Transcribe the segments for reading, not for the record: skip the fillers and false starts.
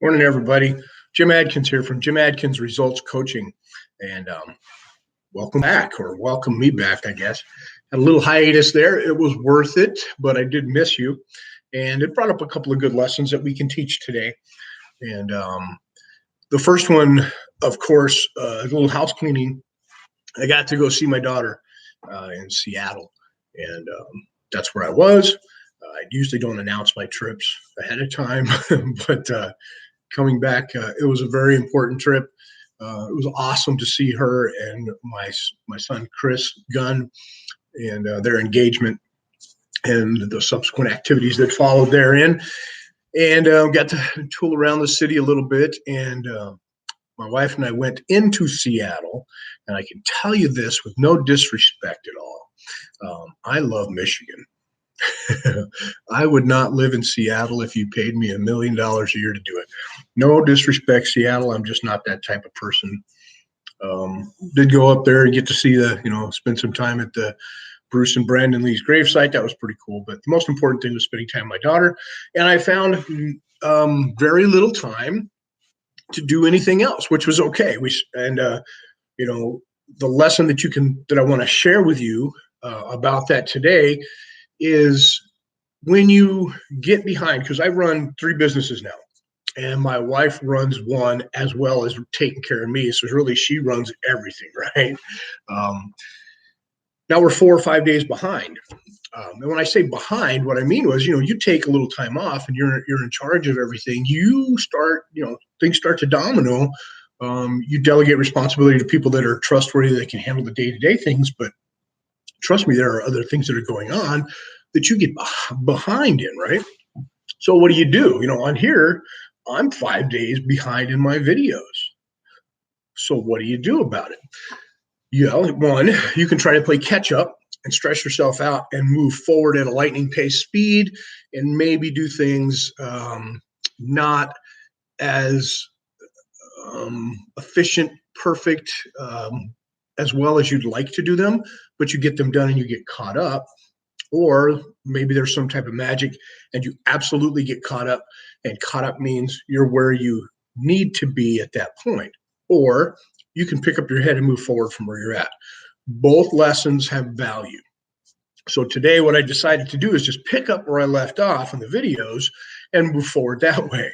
Morning, everybody. Jim Adkins here from Jim Adkins Results Coaching. And welcome back, or welcome me back, I guess. Had a little hiatus there. It was worth it, but I did miss you. And it brought up a couple of good lessons that we can teach today. And the first one, of course, a little house cleaning. I got to go see my daughter in Seattle. And that's where I was. I usually don't announce my trips ahead of time, but coming back, it was a very important trip. It was awesome to see her and my son Chris Gunn and their engagement and the subsequent activities that followed therein. And got to tool around the city a little bit. And my wife and I went into Seattle. And I can tell you this with no disrespect at all. I love Michigan. I would not live in Seattle if you paid me $1 million a year to do it. No disrespect, Seattle. I'm just not that type of person. Did go up there and get to see spend some time at the Bruce and Brandon Lee's gravesite. That was pretty cool. But the most important thing was spending time with my daughter. And I found very little time to do anything else, which was okay. The lesson that I want to share with you about that today is when you get behind, because I run 3 businesses now, and my wife runs one as well as taking care of me. So really, she runs everything, right? Now we're 4 or 5 days behind. And when I say behind, what I mean was, you take a little time off and you're in charge of everything. You start, things start to domino. You delegate responsibility to people that are trustworthy, that can handle the day-to-day things, but trust me, there are other things that are going on that you get behind in, right? So what do? On here, I'm 5 days behind in my videos. So what do you do about it? One, you can try to play catch up and stress yourself out and move forward at a lightning pace speed and maybe do things not as efficient, perfect, as well as you'd like to do them, but you get them done and you get caught up. Or maybe there's some type of magic and you absolutely get caught up, and caught up means you're where you need to be at that point. Or you can pick up your head and move forward from where you're at. Both lessons have value. So today what I decided to do is just pick up where I left off in the videos and move forward that way.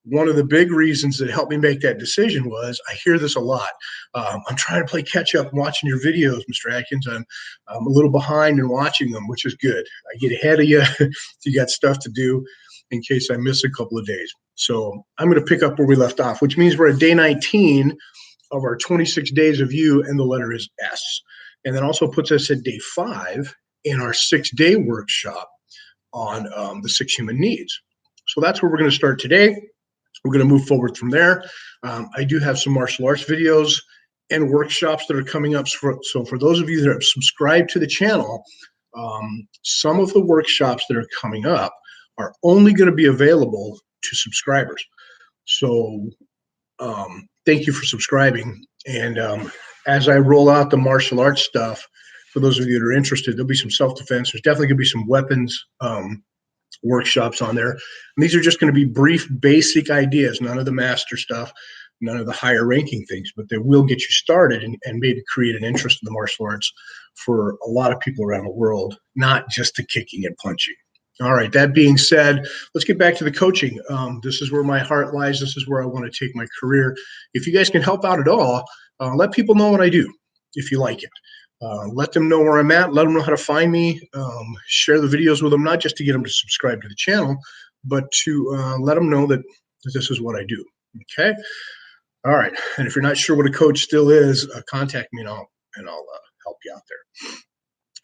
One of the big reasons that helped me make that decision was, I hear this a lot. I'm trying to play catch up watching your videos, Mr. Adkins. I'm a little behind in watching them, which is good. I get ahead of you. You got stuff to do in case I miss a couple of days. So I'm going to pick up where we left off, which means we're at day 19 of our 26 days of you, and the letter is S. And that also puts us at day 5 in our 6-day workshop on the 6 human needs. So that's where we're going to start today. We're going to move forward from there. I do have some martial arts videos and workshops that are coming up. So for those of you that have subscribed to the channel, some of the workshops that are coming up are only going to be available to subscribers. So thank you for subscribing. And as I roll out the martial arts stuff, for those of you that are interested, there'll be some self-defense. There's definitely going to be some weapons workshops on there. And these are just going to be brief, basic ideas, none of the master stuff, none of the higher ranking things, but they will get you started and maybe create an interest in the martial arts for a lot of people around the world, not just the kicking and punching. All right, that being said, let's get back to the coaching. This is where my heart lies. This is where I want to take my career. If you guys can help out at all, let people know what I do if you like it. Let them know where I'm at. Let them know how to find me. Share the videos with them, not just to get them to subscribe to the channel, but to let them know that this is what I do. Okay. All right. And if you're not sure what a coach still is, contact me and I'll help you out there.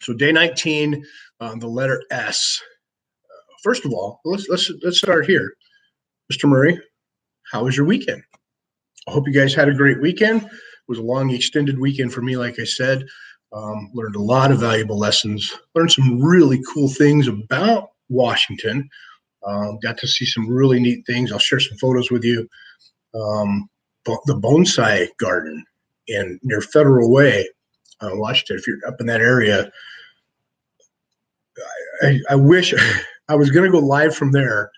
So day 19, the letter S. First of all, let's start here. Mr. Murray, how was your weekend? I hope you guys had a great weekend. It was a long, extended weekend for me, like I said. Learned a lot of valuable lessons, learned some really cool things about Washington, got to see some really neat things. I'll share some photos with you. The bonsai garden near Federal Way, Washington, if you're up in that area, I wish I was going to go live from there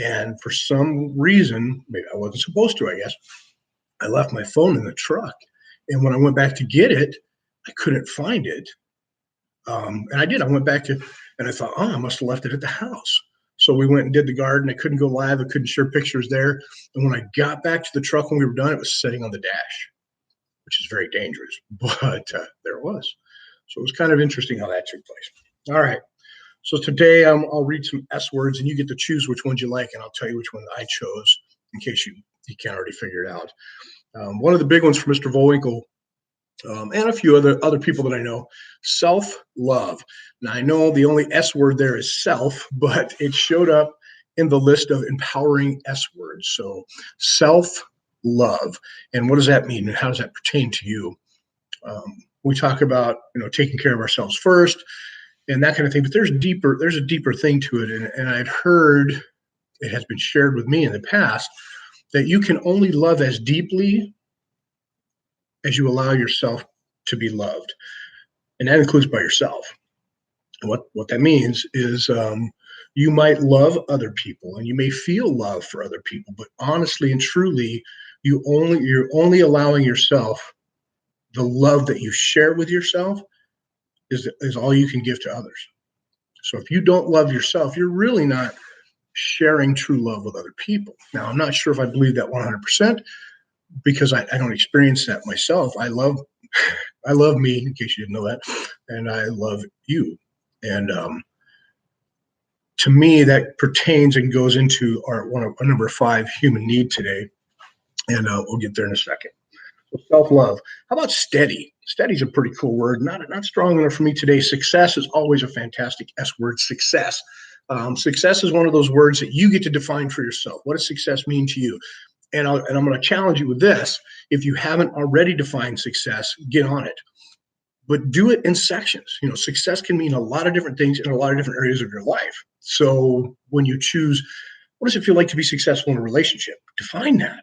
And for some reason, maybe I wasn't supposed to, I guess, I left my phone in the truck. And when I went back to get it, I couldn't find it. And I did. I went back to, and I thought, oh, I must have left it at the house. So we went and did the garden. I couldn't go live. I couldn't share pictures there. And when I got back to the truck when we were done, it was sitting on the dash, which is very dangerous. But there it was. So it was kind of interesting how that took place. All right. So today I'll read some S words, and you get to choose which ones you like, and I'll tell you which one I chose in case you can't already figure it out. One of the big ones for Mr. Volwinkle and a few other people that I know, self-love. Now, I know the only S word there is self, but it showed up in the list of empowering S words. So self-love. And what does that mean? And how does that pertain to you? We talk about, taking care of ourselves first and that kind of thing, but there's a deeper thing to it. And I've heard, it has been shared with me in the past, that you can only love as deeply as you allow yourself to be loved. And that includes by yourself. And what that means is you might love other people and you may feel love for other people, but honestly and truly, you're only allowing yourself the love that you share with yourself is all you can give to others. So if you don't love yourself, you're really not sharing true love with other people. Now, I'm not sure if I believe that 100% because I don't experience that myself. I love me, in case you didn't know that, and I love you. And to me, that pertains and goes into our number 5 human need today, and we'll get there in a second. So self-love. How about steady? Steady is a pretty cool word. Not strong enough for me today. Success is always a fantastic S word. Success. Success is one of those words that you get to define for yourself. What does success mean to you? And I'm going to challenge you with this. If you haven't already defined success, get on it. But do it in sections. Success can mean a lot of different things in a lot of different areas of your life. So when you choose, what does it feel like to be successful in a relationship? Define that.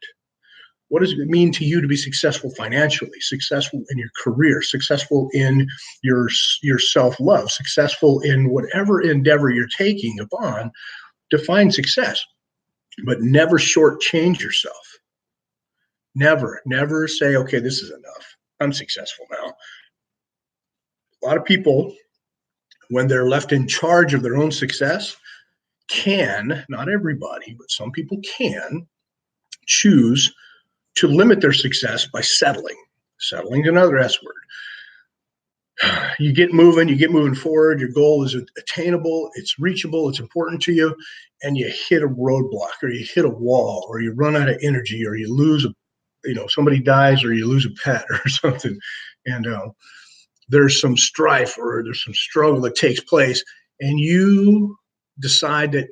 What does it mean to you to be successful financially, successful in your career, successful in your self-love, successful in whatever endeavor you're taking upon? Define success, but never shortchange yourself. Never say, okay, this is enough. I'm successful now. A lot of people, when they're left in charge of their own success, not everybody, but some people can choose to limit their success by settling. Settling is another S word. You get moving forward. Your goal is attainable. It's reachable. It's important to you. And you hit a roadblock or you hit a wall or you run out of energy or you lose somebody dies or you lose a pet or something. And there's some strife or there's some struggle that takes place. And you decide that,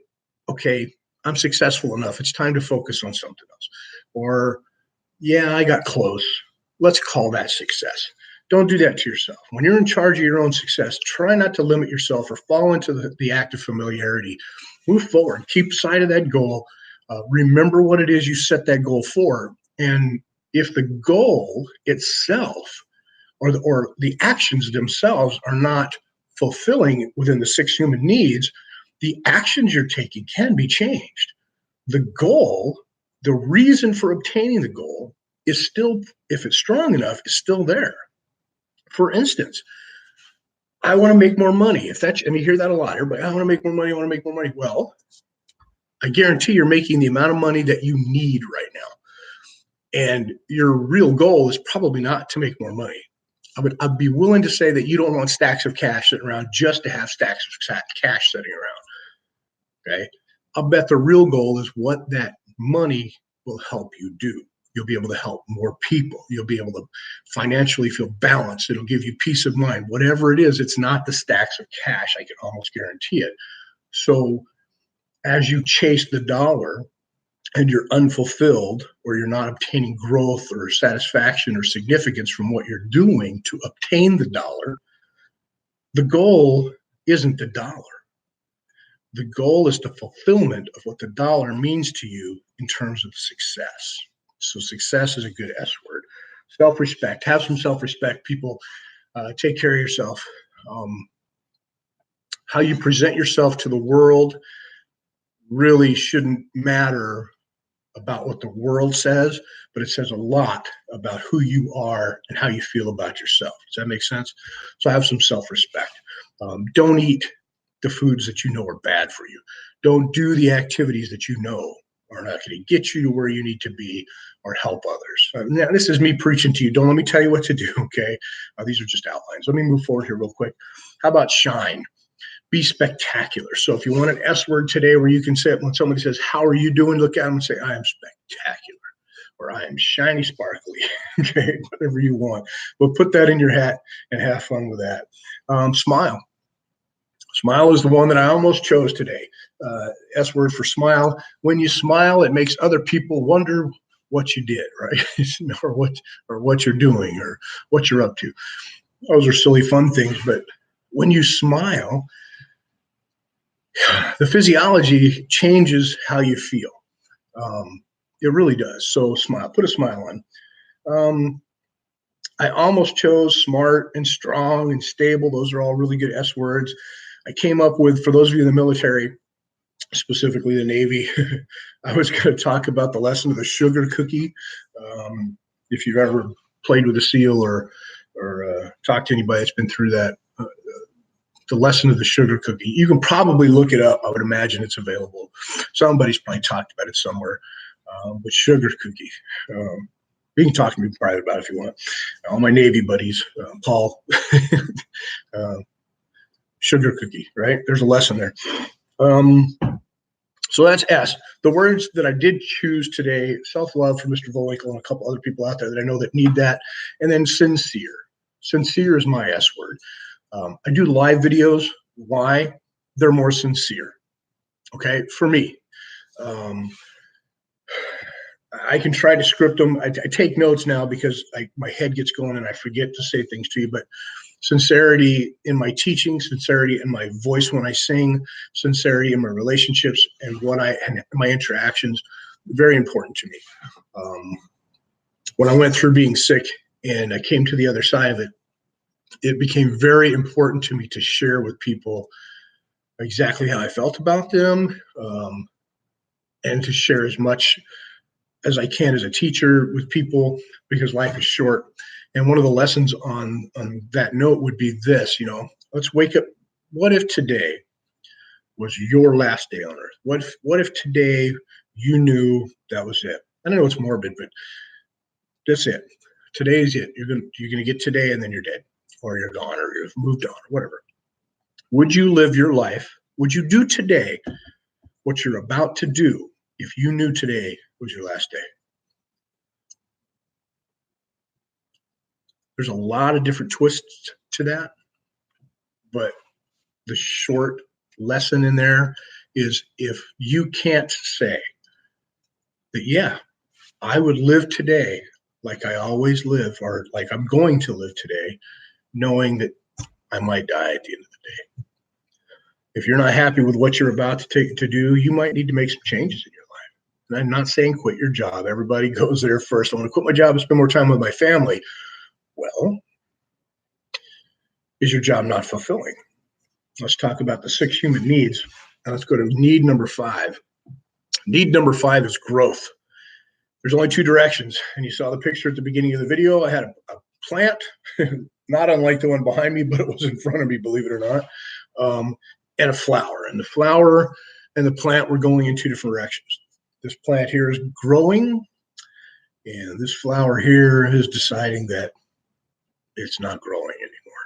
okay, I'm successful enough. It's time to focus on something else. Or, yeah, I got close. Let's call that success. Don't do that to yourself. When you're in charge of your own success, try not to limit yourself or fall into the act of familiarity. Move forward. Keep sight of that goal. Remember what it is you set that goal for. And if the goal itself or the actions themselves are not fulfilling within the 6 human needs, the actions you're taking can be changed. The goal, the reason for obtaining the goal is still, if it's strong enough, is still there. For instance, I want to make more money. And you hear that a lot. Everybody, I want to make more money. I want to make more money. Well, I guarantee you're making the amount of money that you need right now. And your real goal is probably not to make more money. I'd be willing to say that you don't want stacks of cash sitting around just to have stacks of cash sitting around. Okay. I'll bet the real goal is what that money will help you do. You'll be able to help more people. You'll be able to financially feel balanced. It'll give you peace of mind. Whatever it is, it's not the stacks of cash. I can almost guarantee it. So as you chase the dollar and you're unfulfilled or you're not obtaining growth or satisfaction or significance from what you're doing to obtain the dollar, the goal isn't the dollar. The goal is the fulfillment of what the dollar means to you in terms of success. So success is a good S word. Self-respect. Have some self-respect, people. Take care of yourself. How you present yourself to the world really shouldn't matter about what the world says, but it says a lot about who you are and how you feel about yourself. Does that make sense? So have some self-respect. Don't eat the foods that you know are bad for you. Don't do the activities that you know are not going to get you to where you need to be or help others. Now, this is me preaching to you. Don't let me tell you what to do, okay? These are just outlines. Let me move forward here real quick. How about shine? Be spectacular. So if you want an S word today where you can say it when somebody says, how are you doing? Look at them and say, I am spectacular, or I am shiny, sparkly, okay, whatever you want. But put that in your hat and have fun with that. Smile. Smile is the one that I almost chose today. S word for smile. When you smile, it makes other people wonder what you did, right? or what you're doing or what you're up to. Those are silly, fun things, but when you smile, the physiology changes how you feel. It really does. So smile, put a smile on. I almost chose smart and strong and stable. Those are all really good S words. I came up with, for those of you in the military, specifically the Navy, I was going to talk about the lesson of the sugar cookie. If you've ever played with a SEAL or talked to anybody that's been through that, the lesson of the sugar cookie. You can probably look it up. I would imagine it's available. Somebody's probably talked about it somewhere. But sugar cookie. You can talk to me private about it if you want. All my Navy buddies, Paul, sugar cookie, right? There's a lesson there. So that's S. The words that I did choose today, self-love for Mr. Volwinkle and a couple other people out there that I know that need that. And then sincere. Sincere is my S word. I do live videos. Why? They're more sincere. Okay, for me. I can try to script them. I take notes now because my head gets going and I forget to say things to you. But sincerity in my teaching, sincerity in my voice when I sing, sincerity in my relationships and my interactions, very important to me. When I went through being sick and I came to the other side of it, it became very important to me to share with people exactly how I felt about them, and to share as much as I can as a teacher with people, because life is short. And one of the lessons on that note would be this, let's wake up. What if today was your last day on earth? What if today you knew that was it? I know it's morbid, but that's it. Today is it. You're gonna get today and then you're dead, or you're gone, or you've moved on, or whatever. Would you live your life? Would you do today what you're about to do if you knew today was your last day? There's a lot of different twists to that, but the short lesson in there is, if you can't say that, yeah, I would live today like I always live, or like I'm going to live today, knowing that I might die at the end of the day. If you're not happy with what you're about to do, you might need to make some changes in your life. And I'm not saying quit your job. Everybody goes there first. I want to quit my job and spend more time with my family. Well, is your job not fulfilling? Let's talk about the 6 human needs. Now let's go to need number 5. Need number 5 is growth. There's only 2 directions. And you saw the picture at the beginning of the video. I had a plant, not unlike the one behind me, but it was in front of me, believe it or not, and a flower. And the flower and the plant were going in 2 different directions. This plant here is growing, and this flower here is deciding that it's not growing anymore.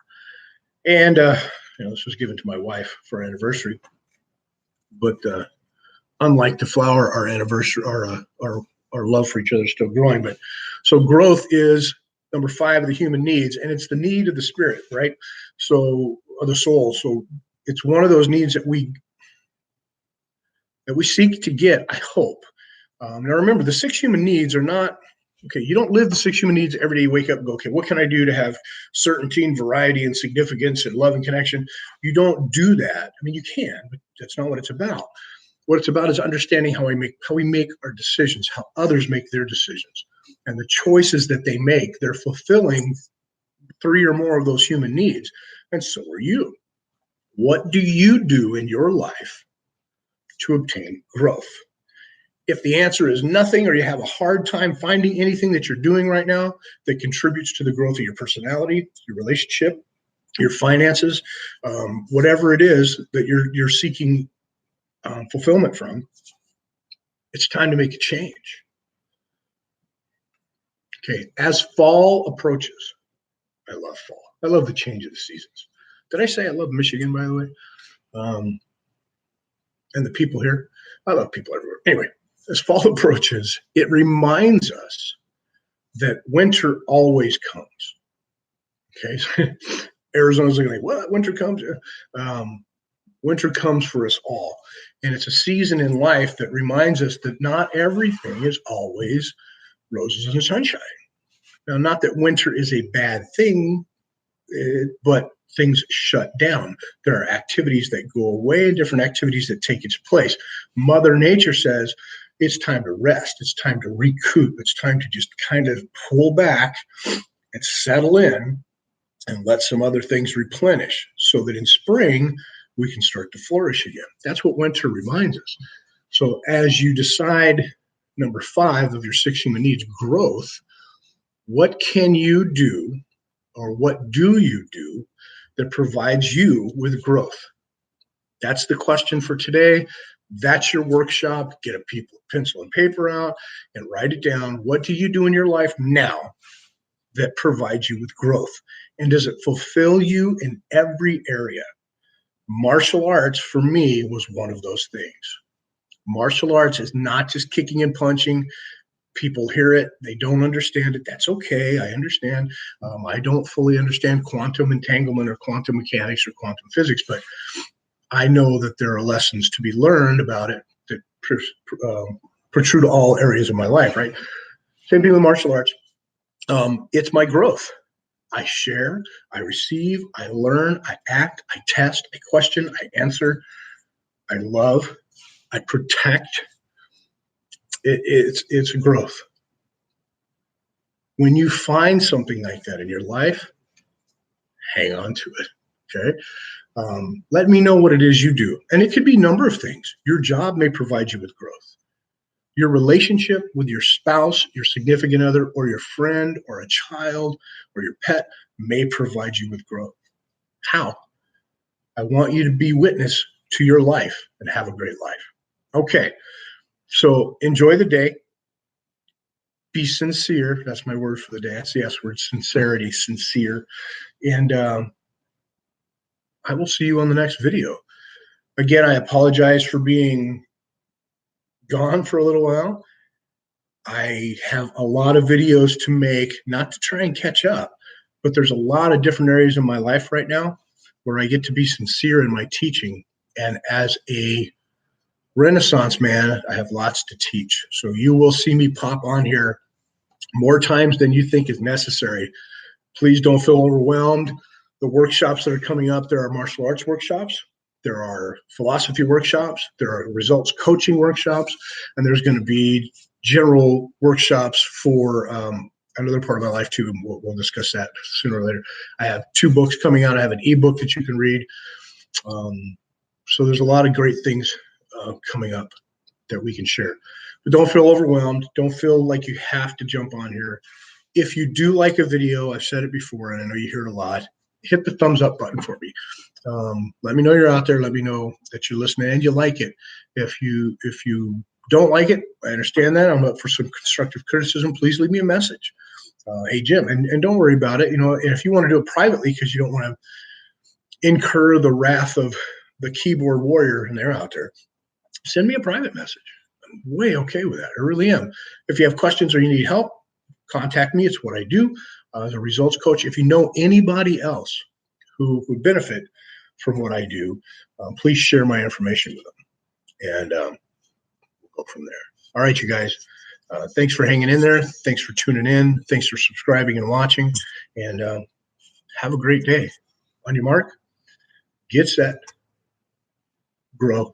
And this was given to my wife for our anniversary. But unlike the flower, our anniversary, our love for each other is still growing. But so growth is number 5 of the human needs, and it's the need of the spirit, right? So, of the soul. So it's one of those needs that we seek to get, I hope. Now remember, the 6 human needs are not, okay, you don't live the 6 human needs every day. You wake up and go, okay, what can I do to have certainty and variety and significance and love and connection? You don't do that. I mean, you can, but that's not what it's about. What it's about is understanding how we make our decisions, how others make their decisions, and the choices that they make. They're fulfilling 3 or more of those human needs, and so are you. What do you do in your life to obtain growth? If the answer is nothing, or you have a hard time finding anything that you're doing right now that contributes to the growth of your personality, your relationship, your finances, whatever it is that you're seeking fulfillment from, it's time to make a change. Okay, as fall approaches, I love fall. I love the change of the seasons. Did I say I love Michigan, by the way? And the people here? I love people everywhere. Anyway, as fall approaches, it reminds us that winter always comes. Okay, Arizona's looking like, what? Winter comes? Winter comes for us all. And it's a season in life that reminds us that not everything is always roses and sunshine. Now, not that winter is a bad thing, but things shut down. There are activities that go away and different activities that take its place. Mother Nature says it's time to rest. It's time to recoup. It's time to just kind of pull back and settle in and let some other things replenish so that in spring we can start to flourish again. That's what winter reminds us. So as you decide number 5 of your 6 human needs, growth, what can you do, or what do you do that provides you with growth? That's the question for today. That's your workshop. Get a pencil and paper out and write it down. What do you do in your life now that provides you with growth? And does it fulfill you in every area? Martial arts, for me, was one of those things. Martial arts is not just kicking and punching. People hear it. They don't understand it. That's okay. I understand. I don't fully understand quantum entanglement or quantum mechanics or quantum physics, but I know that there are lessons to be learned about it that protrude all areas of my life, right? Same thing with martial arts. It's my growth. I share, I receive, I learn, I act, I test, I question, I answer, I love, I protect. It's a growth. When you find something like that in your life, hang on to it. Okay. Let me know what it is you do. And it could be a number of things. Your job may provide you with growth. Your relationship with your spouse, your significant other, or your friend, or a child, or your pet may provide you with growth. How? I want you to be witness to your life and have a great life. Okay. So enjoy the day. Be sincere. That's my word for the day. That's the S word, sincerity, sincere. And I will see you on the next video. Again, I apologize for being gone for a little while. I have a lot of videos to make, not to try and catch up, but there's a lot of different areas in my life right now where I get to be sincere in my teaching. And as a Renaissance man, I have lots to teach. So you will see me pop on here more times than you think is necessary. Please don't feel overwhelmed. The workshops that are coming up, there are martial arts workshops, there are philosophy workshops, there are results coaching workshops, and there's going to be general workshops for another part of my life too. We'll discuss that sooner or later. I have 2 books coming out. I have an ebook that you can read. So there's a lot of great things coming up that we can share. But don't feel overwhelmed. Don't feel like you have to jump on here. If you do like a video, I've said it before, and I know you hear it a lot, hit the thumbs up button for me. Let me know you're out there. Let me know that you're listening and you like it. If you don't like it, I understand that. I'm up for some constructive criticism. Please leave me a message. Hey, Jim, and don't worry about it. And if you want to do it privately because you don't want to incur the wrath of the keyboard warrior, and they're out there, send me a private message. I'm way okay with that. I really am. If you have questions or you need help, contact me. It's what I do as a results coach. If you know anybody else who would benefit from what I do, please share my information with them, and we'll go from there. All right, you guys. Thanks for hanging in there. Thanks for tuning in. Thanks for subscribing and watching. And have a great day. On your mark, get set, grow.